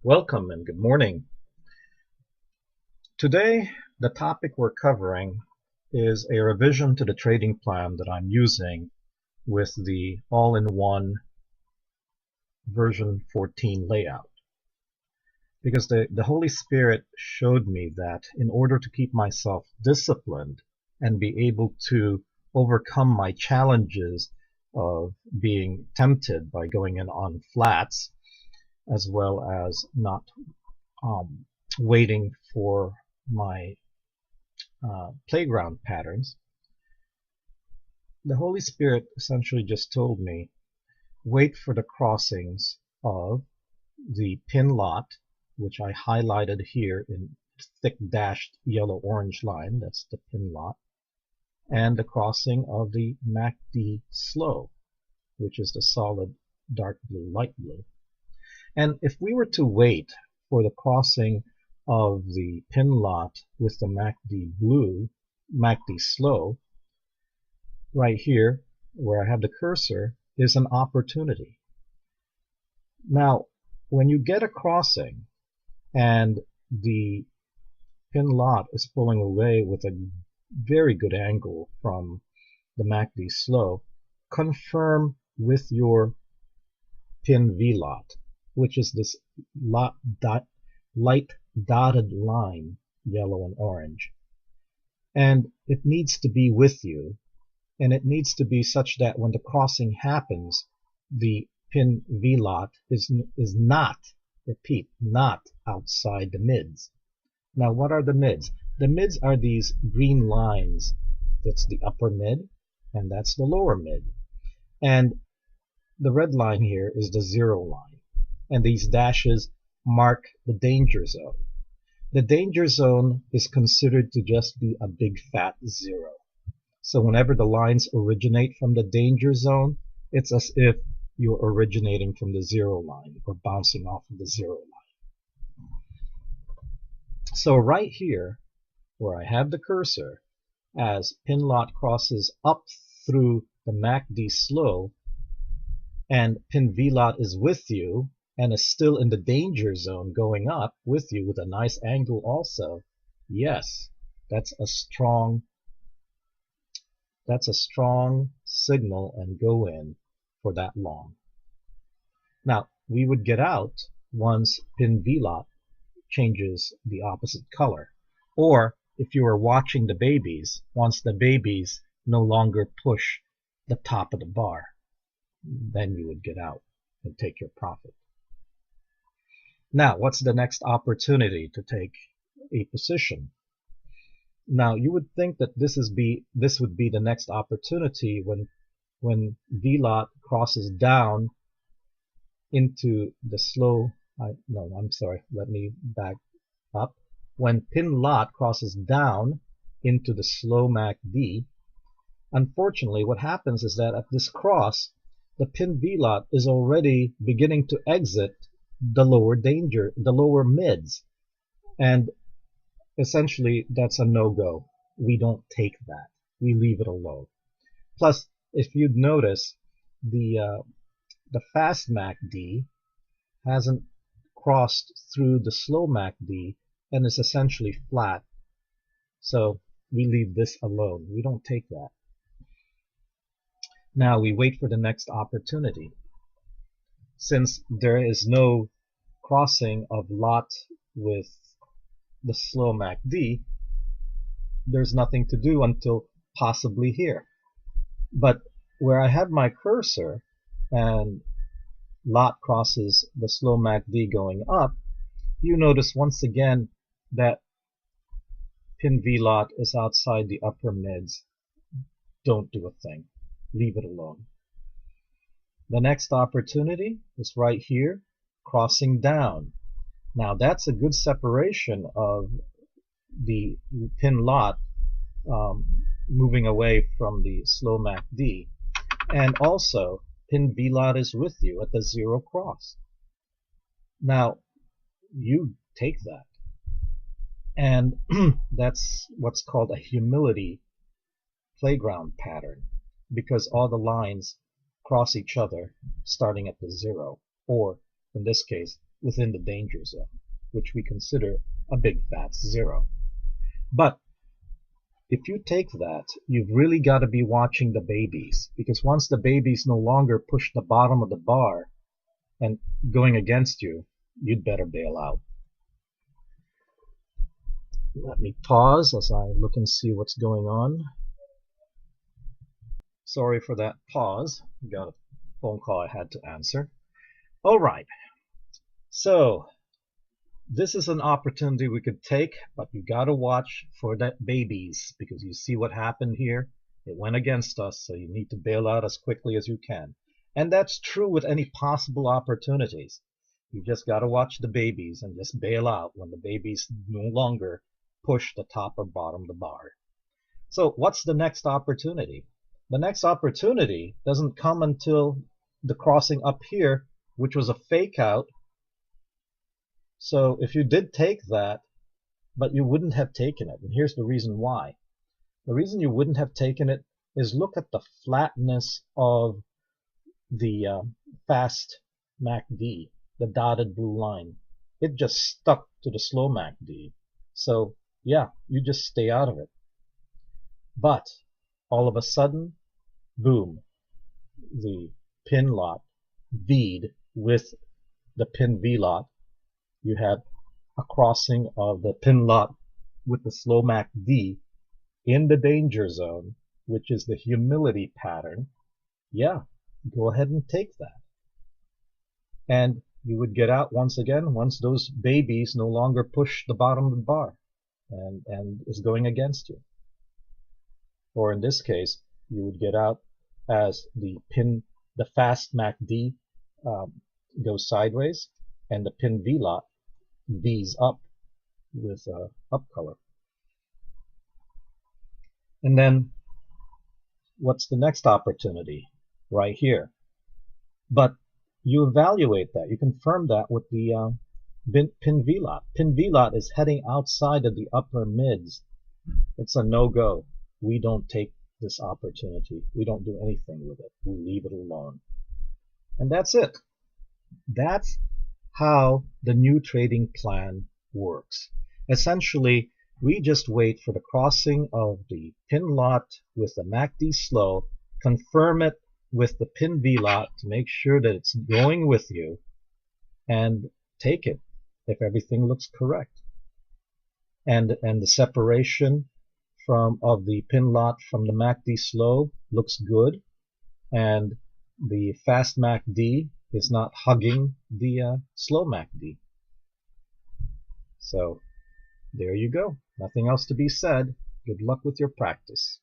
Welcome and good morning. Today, the topic we're covering is a revision to the trading plan that I'm using with the all-in-one version 14 layout. Because the Holy Spirit showed me that in order to keep myself disciplined and be able to overcome my challenges of being tempted by going in on flats, as well as not waiting for my playground patterns, the Holy Spirit essentially just told me, wait for the crossings of the pin lot, which I highlighted here in thick dashed yellow-orange line, that's the pin lot, and the crossing of the MACD slow, which is the solid dark blue, light blue. And if we were to wait for the crossing of the pin lot with the MACD blue, MACD slow, right here where I have the cursor is an opportunity. Now, when you get a crossing and the pin lot is pulling away with a very good angle from the MACD slow, confirm with your pin V lot, which is this light dotted line, yellow and orange. And it needs to be with you, and it needs to be such that when the crossing happens, the pin V lot is not, repeat, not outside the mids. Now, what are the mids? The mids are these green lines. That's the upper mid, and that's the lower mid. And the red line here is the zero line. And these dashes mark the danger zone. The danger zone is considered to just be a big fat zero. So whenever the lines originate from the danger zone, it's as if you're originating from the zero line or bouncing off of the zero line. So right here, where I have the cursor, as pin lot crosses up through the MACD slow, and pin V lot is with you, and is still in the danger zone going up with you with a nice angle also, yes, that's a strong signal and go in for that long. Now, we would get out once pin V lot changes the opposite color. Or if you are watching the babies, once the babies no longer push the top of the bar, then you would get out and take your profit. Now, what's the next opportunity to take a position? Now, you would think that this would be the next opportunity when V lot crosses down into the slow. No, I'm sorry. Let me back up. When pin lot crosses down into the slow MACD, unfortunately, what happens is that at this cross, the pin V lot is already beginning to exit the lower mids, and essentially that's a no-go. We don't take that. We leave it alone. Plus, if you'd notice, the fast MACD hasn't crossed through the slow MACD and is essentially flat. So we leave this alone. We don't take that. Now we wait for the next opportunity. Since there is no crossing of lot with the slow MACD, there's nothing to do until possibly here. But where I have my cursor and lot crosses the slow MACD going up, you notice once again that pin V lot is outside the upper mids. Don't do a thing. Leave it alone. The next opportunity is right here, crossing down. Now that's a good separation of the pin lot moving away from the slow MACD, and also pin V lot is with you at the zero cross. Now you take that, and that's what's called a humility playground pattern, because all the lines cross each other starting at the zero, or in this case within the danger zone, which we consider a big fat zero. But if you take that, you've really got to be watching the babies, because once the babies no longer push the bottom of the bar and going against you, you'd better bail out. Let me pause as I look and see what's going on. Sorry for that pause. Got a phone call I had to answer. All right. So this is an opportunity we could take, but you got to watch for that babies, because you see what happened here. It went against us, so you need to bail out as quickly as you can. And that's true with any possible opportunities. You just got to watch the babies and just bail out when the babies no longer push the top or bottom of the bar. So what's the next opportunity? The next opportunity doesn't come until the crossing up here, which was a fake out. So if you did take that, but you wouldn't have taken it, and here's the reason why. The reason you wouldn't have taken it is look at the flatness of the fast MACD, the dotted blue line. It just stuck to the slow MACD. So yeah, you just stay out of it. But all of a sudden, boom, the pin lot V'd with the pin V lot. You have a crossing of the pin lot with the slow MACD in the danger zone, which is the humility pattern. Yeah, go ahead and take that. And you would get out once again once those babies no longer push the bottom of the bar and is going against you. Or in this case, you would get out as the fast MACD goes sideways, and the pin V lot V's up with up color. And then what's the next opportunity? Right here. But you evaluate that, you confirm that with the pin V lot. Pin V lot is heading outside of the upper mids. It's a no-go. We don't take this opportunity. We don't do anything with it. We leave it alone. And that's it. That's how the new trading plan works. Essentially, we just wait for the crossing of the pin lot with the MACD slow, confirm it with the pin V lot to make sure that it's going with you, and take it if everything looks correct. And the separation of the pin lot from the MACD slow looks good, and the fast MACD is not hugging the slow MACD. So there you go. Nothing else to be said. Good luck with your practice.